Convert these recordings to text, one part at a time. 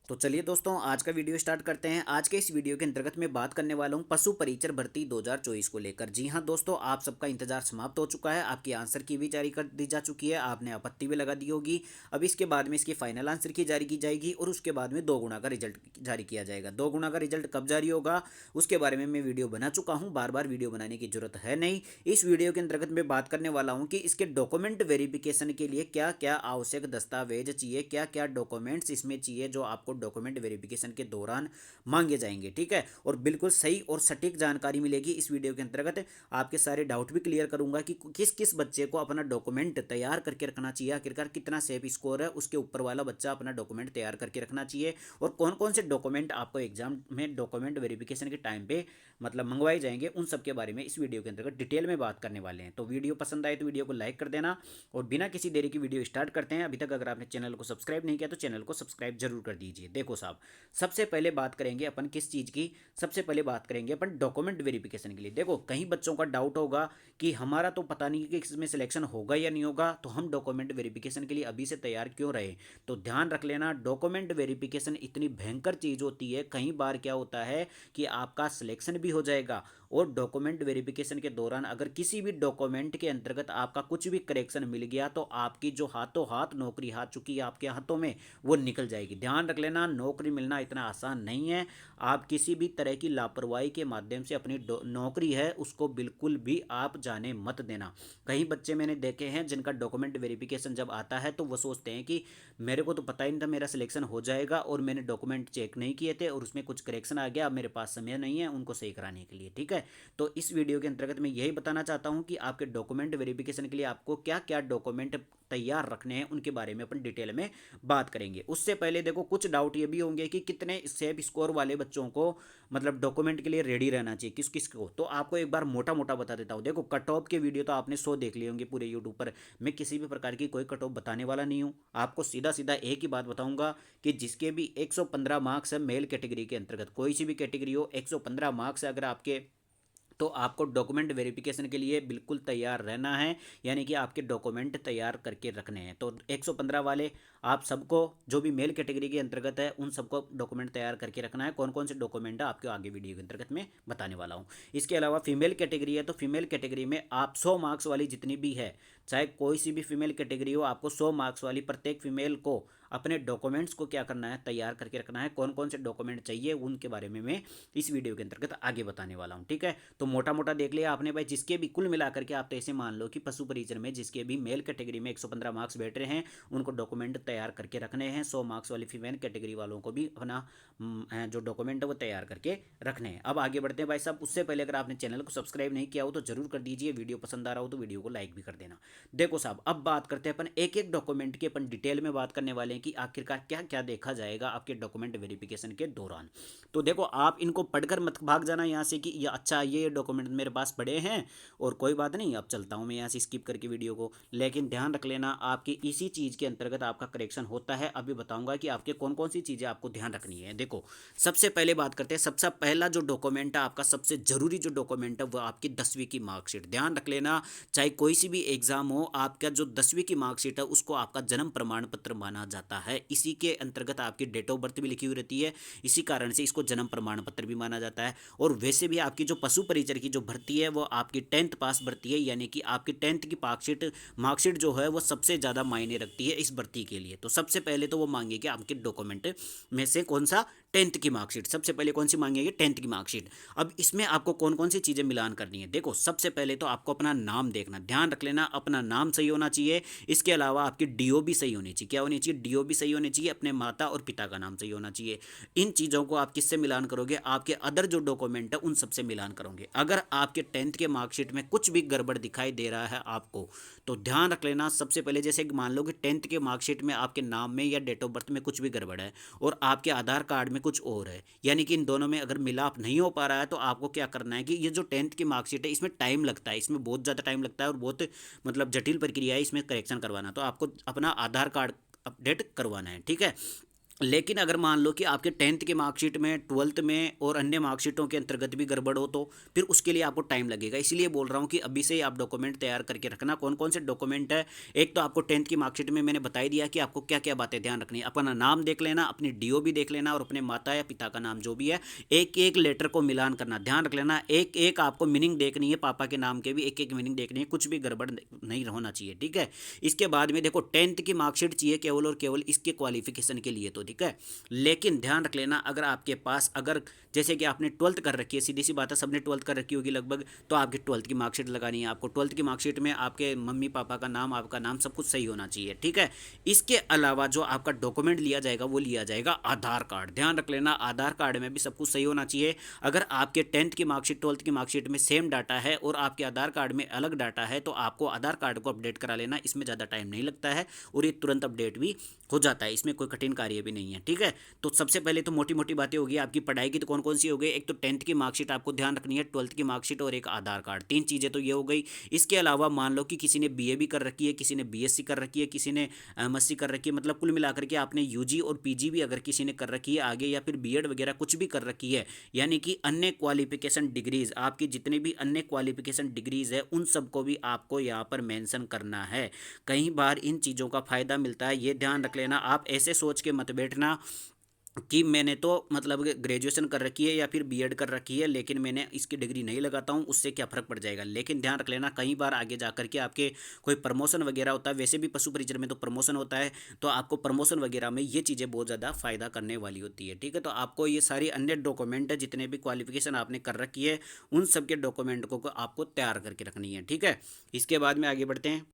तो चलिए दोस्तों, आज का वीडियो स्टार्ट करते हैं। आज के इस वीडियो के अंतर्गत मैं बात करने वाला हूं पशु परिचर भर्ती 2024 को लेकर। जी हां दोस्तों, आप सबका इंतजार समाप्त हो चुका है। आपकी आंसर की भी जारी कर दी जा चुकी है, आपने आपत्ति भी लगा दी होगी। अब इसके बाद में इसकी फाइनल आंसर की जारी की जाएगी और उसके बाद में 2 गुना का रिजल्ट जारी किया जाएगा। 2 गुना का रिजल्ट कब जारी होगा उसके बारे में मैं वीडियो बना चुका हूँ, बार बार वीडियो बनाने की जरूरत है नहीं। इस वीडियो के अंतर्गत मैं बात करने वाला हूँ कि इसके डॉक्यूमेंट वेरिफिकेशन के लिए क्या क्या आवश्यक दस्तावेज चाहिए, क्या क्या डॉक्यूमेंट्स इसमें चाहिए जो आपको डॉक्यूमेंट वेरिफिकेशन के दौरान मांगे जाएंगे। ठीक है, और बिल्कुल सही और सटीक जानकारी मिलेगी इस वीडियो के अंतर्गत। आपके सारे डाउट भी क्लियर करूंगा कि किस किस बच्चे को अपना डॉक्यूमेंट तैयार करके रखना चाहिए, आखिरकार कितना सेफ स्कोर है उसके ऊपर वाला बच्चा अपना डॉक्यूमेंट तैयार करके रखना चाहिए, और कौन कौन से डॉक्यूमेंट आपको एग्जाम में डॉक्यूमेंट वेरिफिकेशन के टाइम पे मतलब मंगवाए जाएंगे, उन सब के बारे में इस वीडियो के अंतर्गत डिटेल में बात करने वाले हैं। तो वीडियो पसंद आए तो वीडियो को लाइक कर देना, और बिना किसी देरी की वीडियो स्टार्ट करते हैं। अभी तक अगर आपने चैनल को सब्सक्राइब नहीं किया तो चैनल को सब्सक्राइब जरूर कर दीजिए। देखो साहब, सबसे पहले बात करेंगे अपन किस चीज़ की। सबसे पहले बात करेंगे अपन डॉक्यूमेंट वेरिफिकेशन के लिए। देखो, कई बच्चों का डाउट होगा कि हमारा तो पता नहीं कि इसमें सिलेक्शन होगा या नहीं होगा, तो हम डॉक्यूमेंट वेरिफिकेशन के लिए अभी से तैयार क्यों रहे। तो ध्यान रख लेना, डॉक्यूमेंट वेरिफिकेशन इतनी भयंकर चीज़ होती है। कई बार क्या होता है कि आपका सिलेक्शन भी हो जाएगा, और डॉक्यूमेंट वेरिफिकेशन के दौरान अगर किसी भी डॉक्यूमेंट के अंतर्गत आपका कुछ भी करेक्शन मिल गया तो आपकी जो हाथों हाथ नौकरी आ चुकी है आपके हाथों में, वो निकल जाएगी। ध्यान रख लेना, नौकरी मिलना इतना आसान नहीं है। आप किसी भी तरह की लापरवाही के माध्यम से अपनी नौकरी है उसको बिल्कुल भी आप जाने मत देना। कई बच्चे मैंने देखे हैं जिनका डॉक्यूमेंट वेरिफिकेशन जब आता है तो वो सोचते हैं कि मेरे को तो पता ही नहीं था मेरा सिलेक्शन हो जाएगा, और मैंने डॉक्यूमेंट चेक नहीं किए थे और उसमें कुछ करेक्शन आ गया, अब मेरे पास समय नहीं है उनको सही कराने के लिए। ठीक है, तो इस वीडियो के अंतर्गत मैं यही बताना चाहता हूं कि आपके डॉक्यूमेंट वेरिफिकेशन के लिए आपको क्या क्या डॉक्यूमेंट तैयार रखने हैं, उनके बारे में अपन डिटेल में बात करेंगे। उससे पहले देखो, कुछ डाउट ये भी होंगे कि कितने सेफ स्कोर वाले बच्चों को मतलब डॉक्यूमेंट के लिए रेडी रहना चाहिए, किस किस को। तो आपको एक बार मोटा मोटा बता देता हूँ। देखो, कट ऑफ के वीडियो तो आपने 100 देख लिए होंगे पूरे यूट्यूब पर। मैं किसी भी प्रकार की कोई कट ऑफ बताने वाला नहीं हूँ। आपको सीधा सीधा एक ही बात बताऊंगा कि जिसके भी 115 मार्क्स है मेल कैटेगरी के अंतर्गत, कोई सी भी कैटेगरी हो, 115 मार्क्स है अगर आपके, तो आपको डॉक्यूमेंट वेरिफिकेशन के लिए बिल्कुल तैयार रहना है। यानी कि आपके डॉक्यूमेंट तैयार करके रखने हैं। तो 115 वाले आप सबको, जो भी मेल कैटेगरी के अंतर्गत है, उन सबको डॉक्यूमेंट तैयार करके रखना है। कौन कौन से डॉक्यूमेंट है आपके आगे वीडियो के अंतर्गत में बताने वाला हूँ। इसके अलावा फीमेल कैटेगरी है, तो फीमेल कैटेगरी में आप 100 मार्क्स वाली जितनी भी है, चाहे कोई सी भी फीमेल कैटेगरी हो, आपको 100 मार्क्स वाली प्रत्येक फीमेल को अपने डॉक्यूमेंट्स को क्या करना है, तैयार करके रखना है। कौन कौन से डॉक्यूमेंट चाहिए उनके बारे में मैं इस वीडियो के अंतर्गत आगे बताने वाला हूँ। ठीक है, तो मोटा मोटा देख लिया आपने भाई। जिसके भी कुल मिलाकर के आप तो ऐसे मान लो कि पशु परिचर में जिसके भी मेल कैटेगरी में 115 मार्क्स बैठ रहे हैं, उनको डॉक्यूमेंट तैयार करके रखने हैं। 100 मार्क्स वाली फीमेल कैटेगरी वालों को भी अपना जो डॉक्यूमेंट है वो तैयार करके रखने हैं। अब आगे बढ़ते हैं भाई साहब। उससे पहले अगर आपने चैनल को सब्सक्राइब नहीं किया हो तो जरूर कर दीजिए। वीडियो पसंद आ रहा हो तो वीडियो को लाइक भी कर देना। देखो साहब, अब बात करते हैं अपन एक एक डॉक्यूमेंट की। अपन डिटेल में बात करने वाले हैं कि आखिरकार क्या क्या देखा जाएगा आपके डॉक्यूमेंट वेरिफिकेशन के दौरान। तो देखो, आप इनको पढ़कर मत भाग जाना यहाँ से कि ये अच्छा ये डॉक्यूमेंट मेरे पास पड़े हैं और कोई बात नहीं, अब चलता हूँ मैं यहाँ से स्किप करके वीडियो को। लेकिन ध्यान रख लेना, आपकी इसी चीज़ के अंतर्गत आपका करेक्शन होता है। अभी बताऊंगा कि आपके कौन कौन सी चीज़ें आपको ध्यान रखनी है। देखो, सबसे पहले बात करते हैं। सबसे पहला जो डॉक्यूमेंट है आपका, सबसे जरूरी जो डॉक्यूमेंट है वो आपकी 10वीं की मार्कशीट। ध्यान रख लेना, चाहे कोई सी भी एग्जाम हो, आपका जो 10वीं की मार्कशीट है उसको आपका जन्म प्रमाण पत्र माना जाता है। इसी के अंतर्गत आपकी डेट ऑफ बर्थ भी लिखी हुई रहती है, इसी कारण से इसको जन्म प्रमाण पत्र भी माना जाता है। और वैसे भी आपकी जो पशु परिचर की जो भर्ती है वो आपकी 10th पास भर्ती है, यानी कि आपकी 10th की मार्कशीट जो है वो सबसे ज़्यादा मायने रखती है इस भर्ती के लिए। तो सबसे पहले तो वो मांगेगी आपके डॉक्यूमेंट में से कौन सा, 10th की मार्कशीट। सबसे पहले कौन सी मांगेगी, 10th की मार्कशीट। अब इसमें आपको कौन कौन सी चीज़ें मिलान करनी है। देखो, सबसे पहले तो आपको अपना नाम देखना। ध्यान रख लेना, अपना नाम सही होना चाहिए। इसके अलावा आपकी डीओ भी सही होनी चाहिए। क्या होनी चाहिए, डीओ भी सही होनी चाहिए। अपने माता और पिता का नाम सही होना चाहिए। इन चीज़ों को आप किससे मिलान करोगे, आपके अदर जो डॉक्यूमेंट है उन सबसे मिलान करोगे। अगर आपके 10th के मार्कशीट में कुछ भी गड़बड़ दिखाई दे रहा है आपको, तो ध्यान रख लेना। सबसे पहले जैसे मान लो कि 10th के मार्कशीट में आपके नाम में या डेट ऑफ बर्थ में कुछ भी गड़बड़ है और आपके आधार कार्ड में कुछ और है, यानी कि इन दोनों में अगर मिलाप नहीं हो पा रहा है, तो आपको क्या करना है कि ये जो 10th की मार्कशीट है इसमें टाइम लगता है, इसमें बहुत ज़्यादा टाइम लगता है और बहुत मतलब जटिल प्रक्रिया है इसमें करेक्शन करवाना। तो आपको अपना आधार कार्ड अपडेट करवाना है। ठीक है, लेकिन अगर मान लो कि आपके 10th के मार्कशीट में, 12th में और अन्य मार्कशीटों के अंतर्गत भी गड़बड़ हो, तो फिर उसके लिए आपको टाइम लगेगा। इसीलिए बोल रहा हूँ कि अभी से ही आप डॉक्यूमेंट तैयार करके रखना। कौन कौन से डॉक्यूमेंट है? एक तो आपको 10th की मार्कशीट में मैंने बता ही दिया कि आपको क्या क्या बातें ध्यान रखनी है। अपना नाम देख लेना, अपनी डीओ भी देख लेना, और अपने माता या पिता का नाम जो भी है, एक एक लेटर को मिलान करना, ध्यान रख लेना। एक एक आपको मीनिंग देखनी है, पापा के नाम के भी एक एक मीनिंग देखनी है, कुछ भी गड़बड़ नहीं होना चाहिए, ठीक है। इसके बाद में देखो 10th की मार्कशीट चाहिए केवल और केवल इसके क्वालिफिकेशन के लिए, तो ठीक है। लेकिन ध्यान रख लेना, अगर आपके पास, अगर जैसे कि आपने 12th कर रखी है, सीधी सी बात है, सबने 12th कर रखी होगी लगभग, तो आपकी 12th की मार्कशीट लगानी है। आपको 12th की मार्कशीट में आपके मम्मी पापा का नाम, आपका नाम, सब कुछ सही होना चाहिए, ठीक है। इसके अलावा जो आपका डॉक्यूमेंट लिया जाएगा वो लिया जाएगा आधार कार्ड। ध्यान रख लेना, आधार कार्ड में भी सब कुछ सही होना चाहिए। अगर आपके 10th की मार्कशीट 12th की मार्कशीट में सेम डाटा है और आपके आधार कार्ड में अलग डाटा है, तो आपको आधार कार्ड को अपडेट करा लेना। इसमें ज़्यादा टाइम नहीं लगता है और ये तुरंत अपडेट भी हो जाता है, इसमें कोई कठिन कार्य भी नहीं है, ठीक है। तो सबसे पहले तो मोटी मोटी बातें होगी आपकी पढ़ाई की, तो कौन कौन सी हो गई? एक तो 10th की मार्कशीट आपको ध्यान रखनी है, 12th की मार्कशीट और एक आधार कार्ड, तीन चीज़ें तो ये हो गई। इसके अलावा मान लो कि किसी ने बीए भी कर रखी है, किसी ने बीएससी कर रखी है, किसी ने एमएससी कर रखी है, मतलब कुल मिलाकर के आपने यूजी और पीजी भी अगर किसी ने कर रखी है आगे, या फिर बीएड वगैरह कुछ भी कर रखी है, यानी कि अन्य क्वालिफिकेशन डिग्रीज, आपकी जितनी भी अन्य क्वालिफिकेशन डिग्रीज है उन सबको भी आपको यहाँ पर मेंशन करना है। कई बार इन चीज़ों का फ़ायदा मिलता है, ये ध्यान रख लेना। आप ऐसे सोच के मत बैठना कि मैंने तो मतलब ग्रेजुएशन कर रखी है या फिर बीएड कर रखी है, लेकिन मैंने इसकी डिग्री नहीं लगाता हूँ, उससे क्या फ़र्क पड़ जाएगा। लेकिन ध्यान रख लेना, कई बार आगे जा करके आपके कोई प्रमोशन वगैरह होता है, वैसे भी पशु परिचर में तो प्रमोशन होता है, तो आपको प्रमोशन वगैरह में ये चीज़ें बहुत ज़्यादा फ़ायदा करने वाली होती है, ठीक है। तो आपको ये सारी अन्य डॉक्यूमेंट है, जितने भी क्वालिफिकेशन आपने कर रखी है, उन सब के डॉक्यूमेंट को आपको तैयार करके रखनी है, ठीक है। इसके बाद में आगे बढ़ते हैं,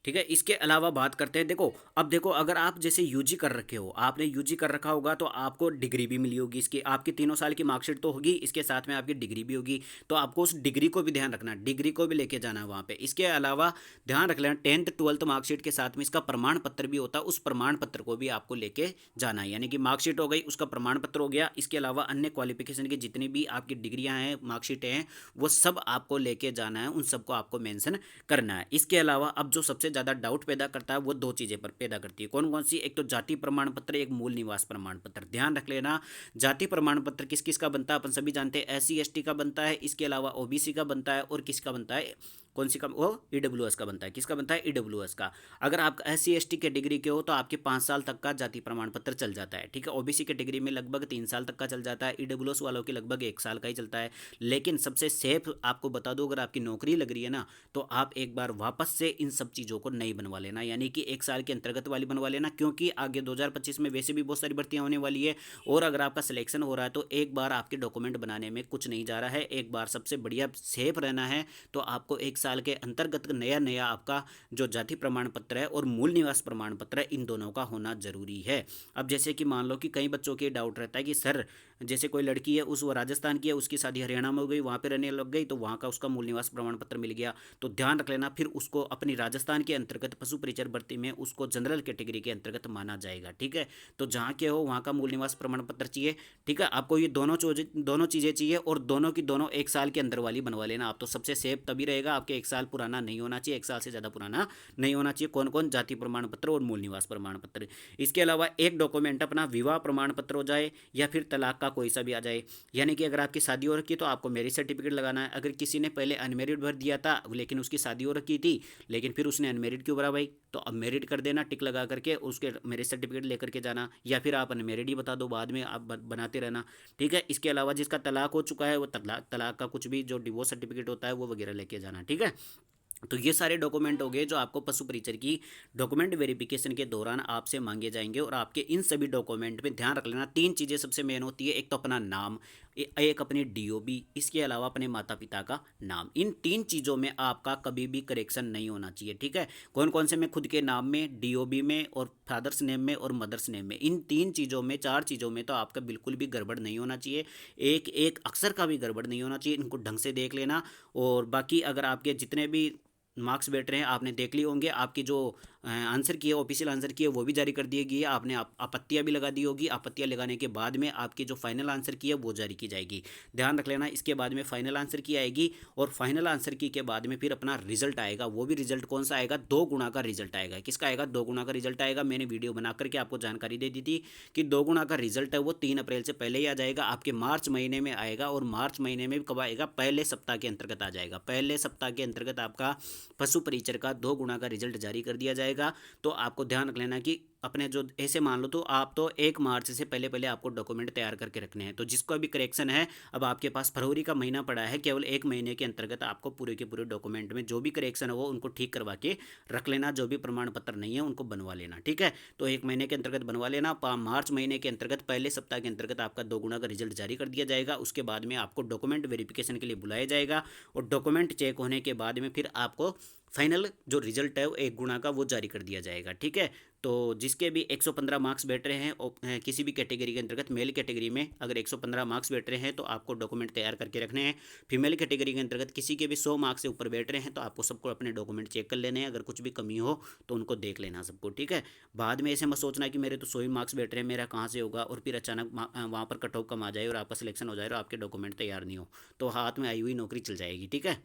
ठीक है। इसके अलावा बात करते हैं, देखो अब देखो, अगर आप जैसे यूजी कर रखे हो, आपने यूजी कर रखा होगा, तो आपको डिग्री भी मिली होगी, इसकी आपकी 3 साल की मार्कशीट तो होगी, इसके साथ में आपकी डिग्री भी होगी, तो आपको उस डिग्री को भी ध्यान रखना, डिग्री को भी लेके जाना है वहाँ पे। इसके अलावा ध्यान रख लेना, 10th 12th मार्कशीट के साथ में इसका प्रमाण पत्र भी होता है, उस प्रमाण पत्र को भी आपको लेके जाना है, यानी कि मार्कशीट हो गई, उसका प्रमाण पत्र हो गया। इसके अलावा अन्य क्वालिफिकेशन की जितनी भी आपकी डिग्रियाँ हैं, मार्कशीटें हैं, वो सब आपको लेके जाना है, उन सबको आपको मेंशन करना है। इसके अलावा अब जो सबसे ज़्यादा डाउट पैदा करता है वो दो चीज़ें पर पैदा करती है, कौन कौन सी? एक तो जाति प्रमाण पत्र, एक मूल निवास प्रमाण पत्र। ध्यान रख लेना, जाति प्रमाण पत्र किस किस का बनता है अपन सभी जानते हैं, एससी एसटी का बनता है, इसके अलावा ओबीसी का बनता है, और किसका बनता है, कौन सी का? वो ईडब्ल्यूएस का बनता है। किसका बनता है? ईडब्ल्यूएस का। अगर आप एससी एसटी कैटेगरी के हो तो आपके 5 साल तक का जाति प्रमाण पत्र चल जाता है, ठीक है। ओबीसी कैटेगरी में लगभग 3 साल तक का चल जाता है, ईडब्ल्यूएस वालों के लगभग 1 साल का ही चलता है। लेकिन सबसे सेफ आपको बता दो, अगर आपकी नौकरी लग रही है ना, तो आप एक बार वापस से इन सब चीज़ों को नहीं बनवा लेना, यानी कि 1 साल के अंतर्गत वाली बनवा लेना, क्योंकि आगे 2025 में वैसे भी बहुत सारी भर्तियां होने वाली है, और अगर आपका सिलेक्शन हो रहा है तो एक बार आपके डॉक्यूमेंट बनाने में कुछ नहीं जा रहा है। एक बार सबसे बढ़िया सेफ रहना है, तो आपको 1 साल के अंतर्गत नया नया आपका जो जाति प्रमाण पत्र है और मूल निवास प्रमाण पत्र है, इन दोनों का होना जरूरी है। अब जैसे कि मान लो कि कई बच्चों के डाउट रहता है कि सर, जैसे कोई लड़की है, उस वो राजस्थान की है, उसकी शादी हरियाणा में हो गई, वहाँ पे रहने लग गई, तो वहाँ का उसका मूल निवास प्रमाण पत्र मिल गया, तो ध्यान रख लेना, फिर उसको अपनी राजस्थान के अंतर्गत पशु परिचर भर्ती में उसको जनरल कैटेगरी के अंतर्गत माना जाएगा, ठीक है। तो जहाँ के हो वहाँ का मूल निवास प्रमाण पत्र चाहिए, ठीक है। आपको ये दोनों चीज़ें चाहिए, और दोनों की दोनों 1 साल के अंदर वाली बनवा लेना आप, तो सबसे सेफ तभी रहेगा। आपके 1 साल पुराना नहीं होना चाहिए, 1 साल से ज़्यादा पुराना नहीं होना चाहिए। कौन कौन? जाति प्रमाण पत्र और मूल निवास प्रमाण पत्र। इसके अलावा एक डॉक्यूमेंट अपना विवाह प्रमाण पत्र हो जाए, या फिर तलाक का कोई सा भी आ जाए, यानी कि अगर आपकी शादी हो रखी है तो आपको मैरिज सर्टिफिकेट लगाना है। अगर किसी ने पहले अनमेरिड भर दिया था लेकिन उसकी शादी हो रखी थी, लेकिन फिर उसने अनमेरिड क्यों भरा भाई, तो अब मैरिड कर देना, टिक लगा करके उसके मैरिज सर्टिफिकेट लेकर के जाना, या फिर आप अनमेरिड ही बता दो, बाद में आप बनाते रहना, ठीक है। इसके अलावा जिसका तलाक हो चुका है वो तलाक का कुछ भी जो डिवोर्स सर्टिफिकेट होता है वो वगैरह लेके जाना, ठीक है। तो ये सारे डॉक्यूमेंट हो गए जो आपको पशु परिचर की डॉक्यूमेंट वेरिफिकेशन के दौरान आपसे मांगे जाएंगे, और आपके इन सभी डॉक्यूमेंट में ध्यान रख लेना, तीन चीज़ें सबसे मेन होती है। एक तो अपना नाम, एक अपनी डीओबी, इसके अलावा अपने माता पिता का नाम। इन तीन चीज़ों में आपका कभी भी करेक्शन नहीं होना चाहिए, ठीक है। कौन कौन से में? खुद के नाम में, डीओबी में, और फादर्स नेम में, और मदर्स नेम में। इन तीन चीज़ों में, चार चीज़ों में तो आपका बिल्कुल भी गड़बड़ नहीं होना चाहिए, एक एक अक्षर का भी गड़बड़ नहीं होना चाहिए। इनको ढंग से देख लेना। और बाकी अगर आपके जितने भी मार्क्स बैठ रहे हैं आपने देख लिए होंगे, आपकी जो आंसर की है, ऑफिशियल आंसर की है, वो भी जारी कर दी गई है। आपने आपत्तियाँ भी लगा दी होगी, आपत्तियाँ लगाने के बाद में आपकी जो फाइनल आंसर की है वो जारी की जाएगी। ध्यान रख लेना, इसके बाद में फाइनल आंसर की आएगी और फाइनल आंसर की के बाद में फिर अपना रिजल्ट आएगा। वो भी रिजल्ट कौन सा आएगा? 2 गुना का रिजल्ट आएगा। किसका आएगा? 2 गुना का रिजल्ट आएगा। मैंने वीडियो बना करके आपको जानकारी दे दी थी कि 2 गुना का रिजल्ट है वो 3 अप्रैल से पहले ही आ जाएगा, आपके मार्च महीने में आएगा। और मार्च महीने में कब आएगा? पहले सप्ताह के अंतर्गत आ जाएगा। पहले सप्ताह के अंतर्गत आपका पशु परिचर का 2 गुना का रिजल्ट जारी कर दिया जाएगा। तो आपको ध्यान रख लेना कि अपने जो ऐसे मान लो तो आप तो 1 मार्च से पहले पहले आपको डॉक्यूमेंट तैयार करके रखने हैं। तो जिसको अभी करेक्शन है, अब आपके पास फरवरी का महीना पड़ा है, केवल 1 महीने के अंतर्गत आपको पूरे के पूरे डॉक्यूमेंट में जो भी करेक्शन है वो उनको ठीक करवा के रख लेना। जो भी प्रमाण पत्र नहीं है उनको बनवा लेना, ठीक है। तो 1 महीने के अंतर्गत बनवा लेना। मार्च महीने के अंतर्गत पहले सप्ताह के अंतर्गत आपका 2 गुना का रिजल्ट जारी कर दिया जाएगा। उसके बाद में आपको डॉक्यूमेंट वेरिफिकेशन के लिए बुलाया जाएगा और डॉक्यूमेंट चेक होने के बाद में फिर आपको फाइनल जो रिजल्ट है वो 1 गुना का वो जारी कर दिया जाएगा, ठीक है। तो जिसके भी 115 मार्क्स बैठ रहे हैं किसी भी कैटेगरी के अंतर्गत, मेल कैटेगरी में अगर 115 मार्क्स बैठ रहे हैं तो आपको डॉक्यूमेंट तैयार करके रखने हैं। फीमेल कैटेगरी के अंतर्गत किसी के भी 100 मार्क्स से ऊपर बैठ रहे हैं तो आपको सबको अपने डॉक्यूमेंट चेक कर लेने हैं। अगर कुछ भी कमी हो तो उनको देख लेना सबको, ठीक है। बाद में ऐसे मत सोचना कि मेरे तो 100 ही मार्क्स बैठ रहे हैं, मेरा कहाँ से होगा, और फिर अचानक वहाँ पर कट ऑफ कम आ जाए और आपका सिलेक्शन हो जाए और आपके डॉक्यूमेंट तैयार नहीं हो तो हाथ में आई हुई नौकरी चल जाएगी, ठीक है।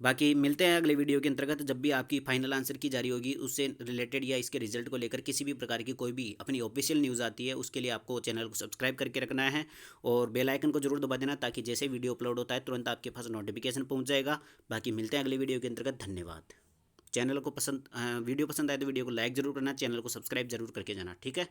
बाकी मिलते हैं अगले वीडियो के अंतर्गत, जब भी आपकी फाइनल आंसर की जारी होगी उससे रिलेटेड या इसके रिजल्ट को लेकर किसी भी प्रकार की कोई भी अपनी ऑफिशियल न्यूज़ आती है उसके लिए आपको चैनल को सब्सक्राइब करके रखना है और बेल आइकन को जरूर दबा देना ताकि जैसे वीडियो अपलोड होता है तुरंत आपके पास नोटिफिकेशन पहुंच जाएगा। बाकी मिलते हैं अगले वीडियो के अंतर्गत, धन्यवाद। चैनल को वीडियो पसंद आए तो वीडियो को लाइक जरूर करना, चैनल को सब्सक्राइब जरूर करके जाना, ठीक है।